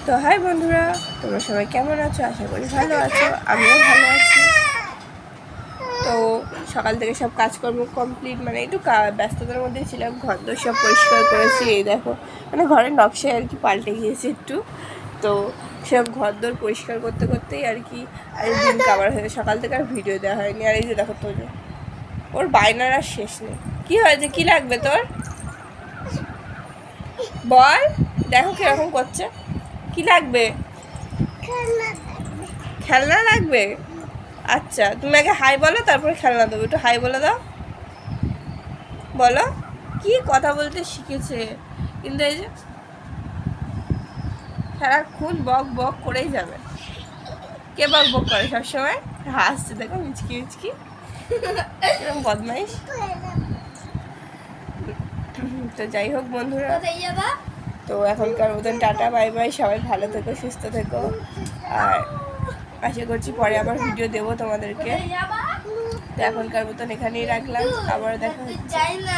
তো হাই বন্ধুরা, তোমরা সবাই কেমন আছো? আশা করি ভালো আছো, আমিও ভালো আছি। তো সকাল থেকে সব কাজকর্ম কমপ্লিট, মানে একটু ব্যস্ততার মধ্যে ছিলাম। ঘর দোর সব পরিষ্কার করেছি, এই দেখো, মানে ঘরের নকশায় আর কি পাল্টে গিয়েছে একটু। তো সব ঘর দোর পরিষ্কার করতে করতেই আর কি দিন কাবার হয়ে সকাল থেকে আর ভিডিও দেওয়া হয়নি। আর এই যে দেখো তো, ওর বায়নার আর শেষ নেই। কী হয়েছে, কী লাগবে তোর বল? দেখো কীরকম করছে। কি লাগবে? খেলনা লাগবে? আচ্ছা, তুমি আগে হাই বলো, তারপরে খেলনা দেবো। একটু হাই বলে দাও, বলো। কি কথা বলতে শিখেছে, কিন্তু এই যে সারাক্ষণ বক বক করেই যাবে। কে বক বক করে সবসময়? হাসছে দেখো, মিচকি মিচকি, এরকম বদমাইশ। তো যাই হোক বন্ধুরা, তো এখনকার মতন টাটা বাই বাই। সবাই ভালো থেকো, সুস্থ থেকো, আর আশা করছি পরে আবার ভিডিও দেবো তোমাদেরকে। তো এখনকার মতন এখানেই রাখলাম, আবার দেখা হচ্ছে।